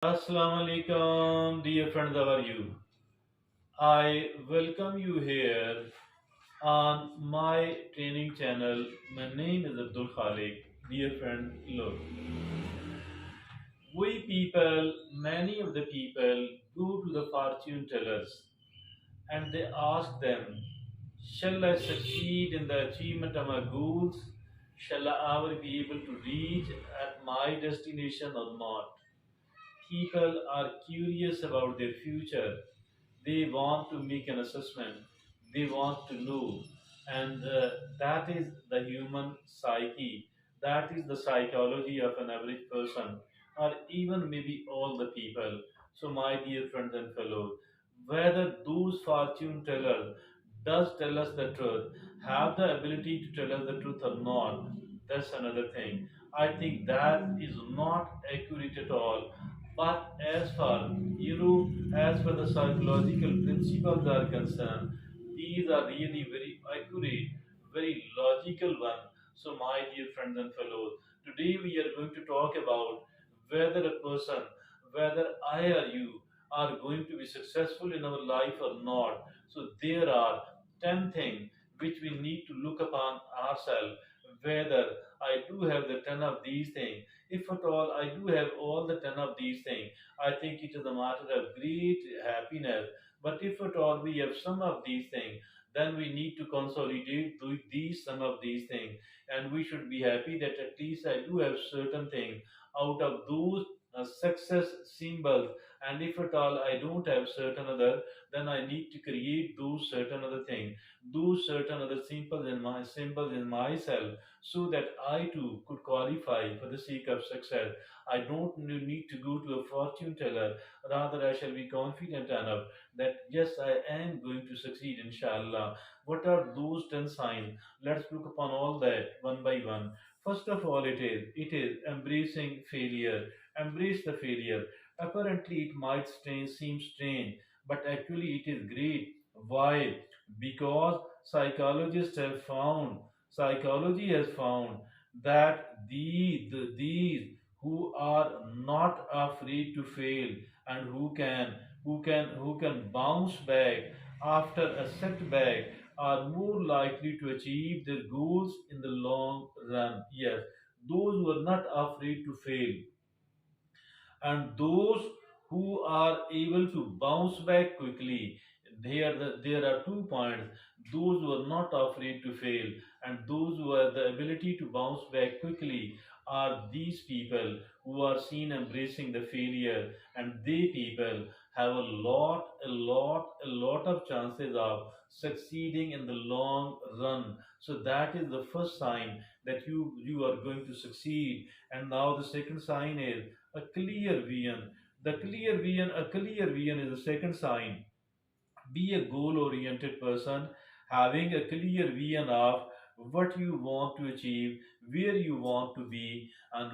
Assalamu alaikum, dear friends, how are you? I welcome you here on my training channel. My name is Abdul Khalik. Dear friend, look, we people, many of the people, go to the fortune tellers and they ask them, shall I succeed in the achievement of my goals? Shall I ever be able to reach at my destination or not? People are curious about their future. They want to make an assessment. They want to know. And that is the human psyche. That is the psychology of an average person, or even maybe all the people. So, my dear friends and fellows, whether those fortune tellers does tell us the truth, have the ability to tell us the truth or not, that's another thing. I think that is not accurate at all. But as far as for the psychological principles are concerned, these are really very accurate, very logical one. So, my dear friends and fellows, today we are going to talk about whether a person, whether I or you, are going to be successful in our life or not. So, there are 10 things which we need to look upon ourselves whether I do have the 10 of these things. If at all I do have all the 10 of these things, I think it is a matter of great happiness. But if at all we have some of these things, then we need to consolidate these some of these things, and we should be happy that at least I do have certain things out of those success symbols. And if at all I don't have certain other, then I need to create those certain other things, those certain other symbols in myself, so that I too could qualify for the sake of success. I don't need to go to a fortune teller. Rather, I shall be confident enough that yes, I am going to succeed, inshallah. What are those 10 signs? Let's look upon all that one by one. First of all, it is embracing failure. Embrace the failure. Apparently, it might seem strange, but actually, it is great. Why? Because psychology has found that these who are not afraid to fail and who can bounce back after a setback are more likely to achieve their goals in the long run. Yes, those who are not afraid to fail and those who are able to bounce back quickly. There are 2 points: those who are not afraid to fail and those who have the ability to bounce back quickly are these people who are seen embracing the failure, and they people have a lot of chances of succeeding in the long run. So that is the first sign that you are going to succeed. And now the second sign is a clear vision. A clear vision is the second sign. Be a goal oriented person, having a clear vision of what you want to achieve, where you want to be, and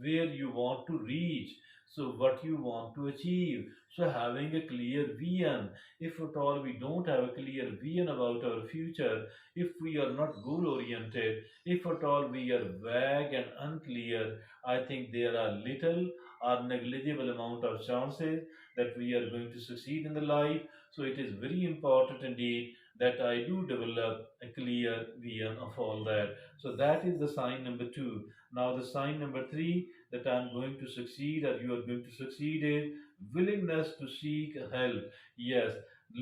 where you want to reach. So, what you want to achieve. So, having a clear vision. If at all we don't have a clear vision about our future, if we are not goal oriented, if at all we are vague and unclear, I think there are little or negligible amount of chances that we are going to succeed in the life. So it is very important indeed that I do develop a clear vision of all that. So that is the sign number two. Now the sign number three that I'm going to succeed or you are going to succeed is willingness to seek help. Yes,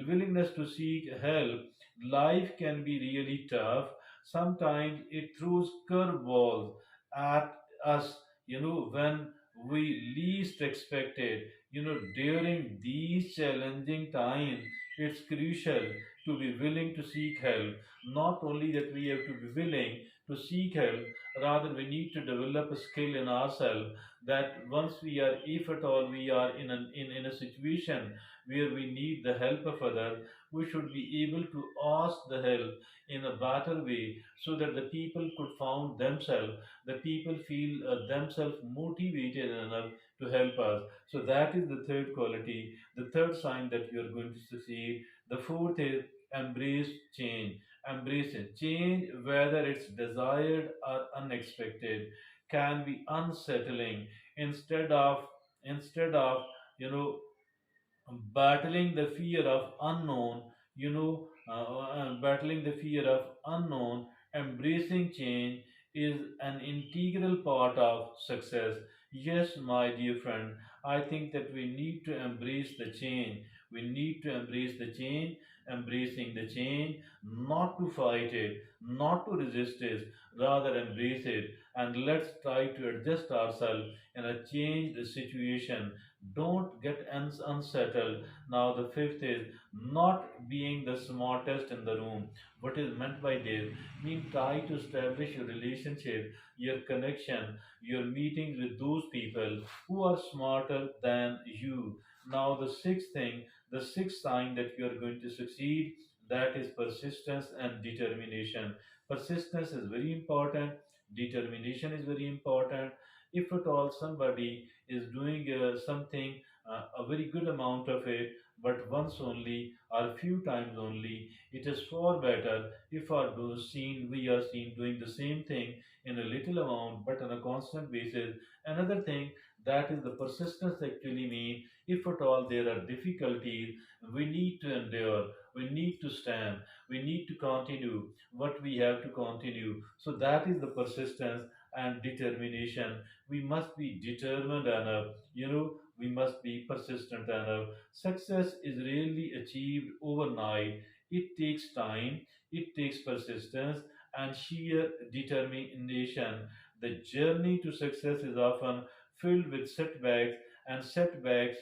willingness to seek help. Life can be really tough. Sometimes it throws curveballs at us, when we least expect it. During these challenging times, it's crucial to be willing to seek help. Not only that we have to be willing to seek help, rather we need to develop a skill in ourselves that once we are, if at all we are in a situation where we need the help of others, we should be able to ask the help in a better way so that the people could found themselves, the people feel themselves motivated enough to help us. So that is the third quality, the third sign that you are going to succeed. The fourth is embrace change. Embrace it. Change, whether it's desired or unexpected, can be unsettling. Instead of instead of, you know, battling the fear of unknown, battling the fear of unknown, embracing change is an integral part of success. Yes, my dear friend, I think that we need to embrace the change. We need to embrace the change, embracing the change, not to fight it, not to resist it, rather embrace it. And let's try to adjust ourselves in a changed situation. Don't get unsettled. Now, the fifth is not being the smartest in the room. What is meant by this? Mean try to establish your relationship, your connection, your meetings with those people who are smarter than you. Now, the sixth thing, the sixth sign that you are going to succeed, that is persistence and determination. Persistence is very important. Determination is very important. If at all somebody is doing something, a very good amount of it, but once only or few times only, it is far better if we are seen doing the same thing in a little amount but on a constant basis. Another thing, that is the persistence actually mean, if at all there are difficulties, we need to endure, we need to stand, we need to continue what we have to continue. So that is the persistence and determination. We must be determined enough, we must be persistent enough. Success is rarely achieved overnight. It takes time, it takes persistence and sheer determination. The journey to success is often filled with setbacks, and setbacks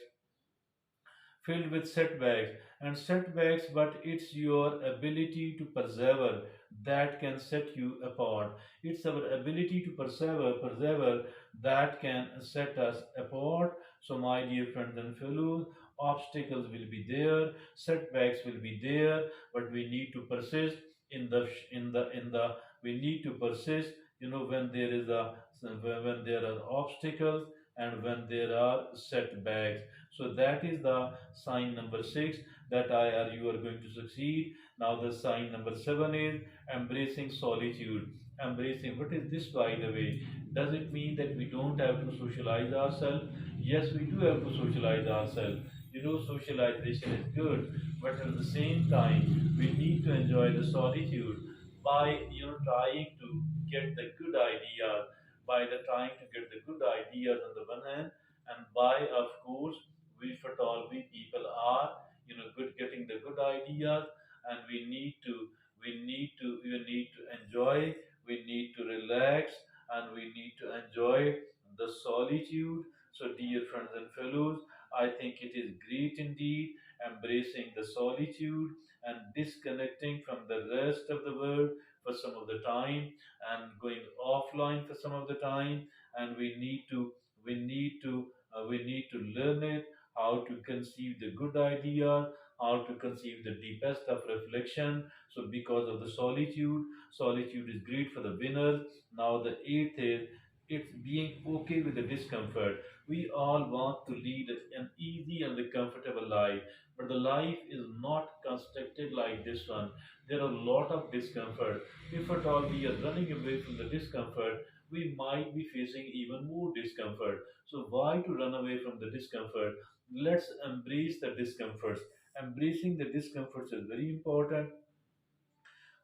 filled with setbacks, but it's your ability to persevere that can set you apart. It's our ability to persevere that can set us apart. So, my dear friends and fellows, obstacles will be there, setbacks will be there, but we need to persist in the we need to persist. When there is a when there are obstacles and when there are setbacks. So that is the sign number six, that you are going to succeed. Now the sign number seven is embracing solitude. Embracing, what is this, by the way? Does it mean that we don't have to socialize ourselves? Yes, we do have to socialize ourselves. Socialization is good, but at the same time, we need to enjoy the solitude by trying to get the good ideas, by the trying to get the good ideas on the one hand, and by, of course, we at all we people are good getting the good ideas, and we need to enjoy, we need to relax, and we need to enjoy the solitude. So, dear friends and fellows, I think it is great indeed embracing the solitude and disconnecting from the rest of the world for some of the time, and going offline for some of the time. And we need to learn it, how to conceive the good idea, how to conceive the deepest of reflection. So, because of the solitude is great for the winner. Now, the eighth is it's being okay with the discomfort. We all want to lead an easy and a comfortable life, but the life is not constructed like this one. There are a lot of discomfort. If at all we are running away from the discomfort, we might be facing even more discomfort. So, why to run away from the discomfort? Let's embrace the discomforts. Embracing the discomforts is very important.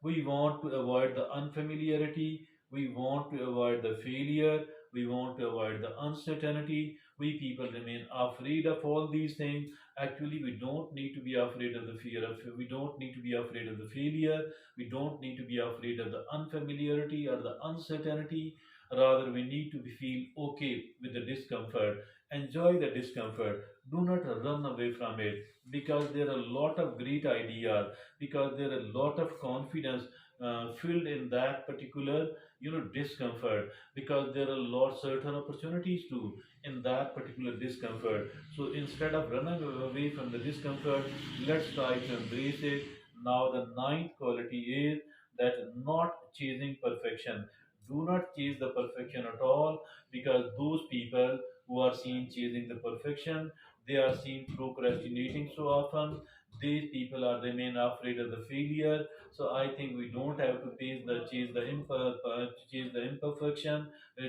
We want to avoid the unfamiliarity. We want to avoid the failure. We want to avoid the uncertainty. We people remain afraid of all these things. Actually, we don't need to be afraid of the fear of, we don't need to be afraid of the failure. We don't need to be afraid of the unfamiliarity or the uncertainty. Rather, we need to feel okay with the discomfort. Enjoy the discomfort. Do not run away from it, because there are a lot of great ideas, because there are a lot of confidence filled in that particular discomfort, because there are a lot certain opportunities too in that particular discomfort. So instead of running away from the discomfort, let's try to embrace it. Now the ninth quality is that not chasing perfection. Do not chase the perfection at all, because those people who are seen chasing the perfection, they are seen procrastinating so often, These people are remain afraid of the failure. So I think we don't have to chase the imperfection,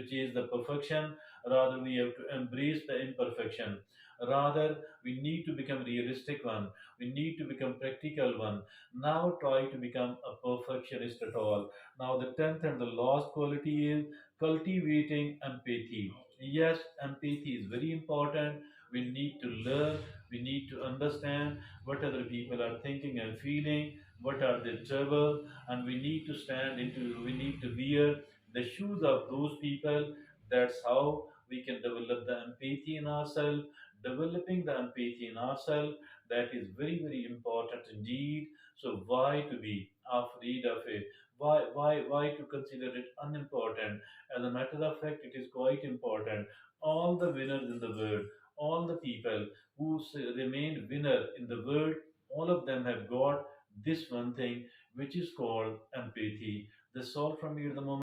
chase the perfection. Rather, we have to embrace the imperfection. Rather, we need to become realistic one. We need to become practical one. Now try to become a perfectionist at all. Now the 10th and the last quality is cultivating empathy. Yes, empathy is very important. We need to learn, we need to understand what other people are thinking and feeling, what are their trouble, and we need to wear the shoes of those people. That's how we can develop the empathy in ourselves. Developing the empathy in ourselves, that is very, very important indeed. So why to be afraid of it? Why to consider it unimportant? As a matter of fact, it is quite important. All the winners in the world, all the people who remain winner in the world, all of them have got this one thing, which is called empathy. That's all from me at the moment.